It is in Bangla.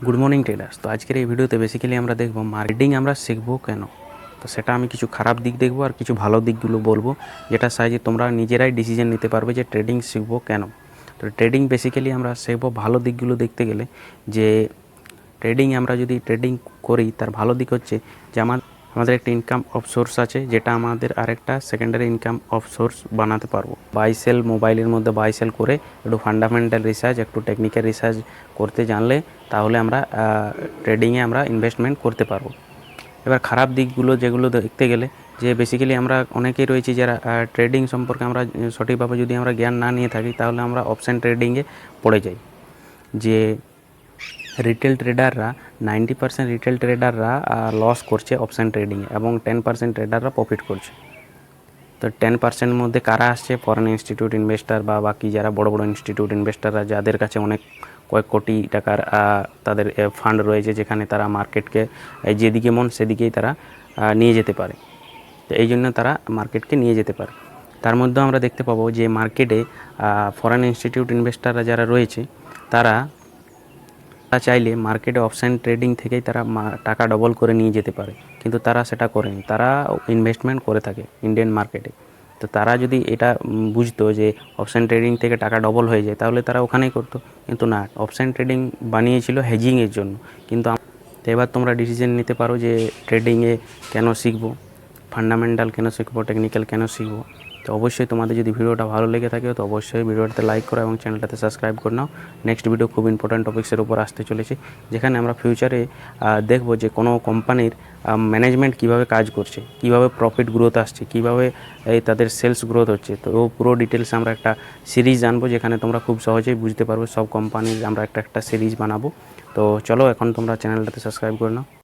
Good morning traders. তো আজকের এই ভিডিওতে বেসিক্যালি আমরা দেখব মার্কেটিং আমরা শিখবো কেন। তো সেটা আমি কিছু খারাপ দিক দেখব আর কিছু ভালো দিকগুলো বলবো, যেটার সাহায্যে তোমরা নিজেরাই ডিসিশন নিতে পারবে যে ট্রেডিং শিখবো কেন। তো ট্রেডিং বেসিক্যালি আমরা শিখবো ভালো দিকগুলো দেখতে গেলে, যে ট্রেডিং আমরা যদি ট্রেডিং করি তার ভালো দিক হচ্ছে যে আমাদের একটা ইনকাম অফ সোর্স আছে, যেটা আমাদের আরেকটা সেকেন্ডারি ইনকাম অফ সোর্স বানাতে পারবো। বাই সেল, মোবাইলের মধ্যে বাই সেল করে একটু ফান্ডামেন্টাল রিসার্চ, একটু টেকনিক্যাল রিসার্চ করতে জানলে তাহলে আমরা ট্রেডিংয়ে আমরা ইনভেস্টমেন্ট করতে পারবো। এবার খারাপ দিকগুলো যেগুলো দেখতে গেলে, যে বেসিক্যালি আমরা অনেকেই রয়েছি যারা ট্রেডিং সম্পর্কে আমরা সঠিকভাবে যদি আমরা জ্ঞান না নিয়ে থাকি তাহলে আমরা অপশান ট্রেডিংয়ে পড়ে যাই। যে রিটেল ট্রেডাররা 90% রিটেল ট্রেডাররা লস করছে অপশান ট্রেডিংয়ে, এবং 10% ট্রেডাররা প্রফিট করছে। তো 10% মধ্যে কারা আসছে? ফরেন ইনস্টিটিউট ইনভেস্টার বা বাকি যারা বড় বড় ইনস্টিটিউট ইনভেস্টাররা, যাদের কাছে অনেক কয়েক কোটি টাকার তাদের ফান্ড রয়েছে, যেখানে তারা মার্কেটকে যেদিকে মন সেদিকেই তারা নিয়ে যেতে পারে। তো এই জন্য তারা মার্কেটকে নিয়ে যেতে পারে। তার মধ্যেও আমরা দেখতে পাবো যে মার্কেটে ফরেন ইনস্টিটিউট ইনভেস্টাররা যারা রয়েছে তারা চাইলে মার্কেটে অপশান ট্রেডিং থেকেই তারা টাকা ডবল করে নিয়ে যেতে পারে, কিন্তু তারা সেটা করেনি। তারা ইনভেস্টমেন্ট করে থাকে ইন্ডিয়ান মার্কেটে। তো তারা যদি এটা বুঝতো যে অপশান ট্রেডিং থেকে টাকা ডবল হয়ে যায়, তাহলে তারা ওখানেই করতো। কিন্তু না, অপশান ট্রেডিং বানিয়েছিল হেজিংয়ের জন্য। কিন্তু তো এবার তোমরা ডিসিশন নিতে পারো যে ট্রেডিংয়ে কেন শিখবো, ফান্ডামেন্টাল কেন শিখবো, টেকনিক্যাল কেন শিখবো। তো অবশ্যই তোমাদের যদি ভিডিওটা ভালো লেগে থাকে তো অবশ্যই ভিডিওটাতে লাইক করো এবং চ্যানেলটাতে সাবস্ক্রাইব করে নাও। নেক্সট ভিডিও খুব ইম্পর্ট্যান্ট টপিক্সের উপর আসতে চলেছে, যেখানে আমরা ফিউচারে দেখবো যে কোনো কোম্পানির ম্যানেজমেন্ট কীভাবে কাজ করছে, কীভাবে প্রফিট গ্রোথ আসছে, কীভাবে তাদের সেলস গ্রোথ হচ্ছে। তো পুরো ডিটেলস আমরা একটা সিরিজ আনবো, যেখানে তোমরা খুব সহজেই বুঝতে পারবে। সব কোম্পানির আমরা একটা সিরিজ বানাবো। তো চলো এখন তোমরা চ্যানেলটাতে সাবস্ক্রাইব করে নাও।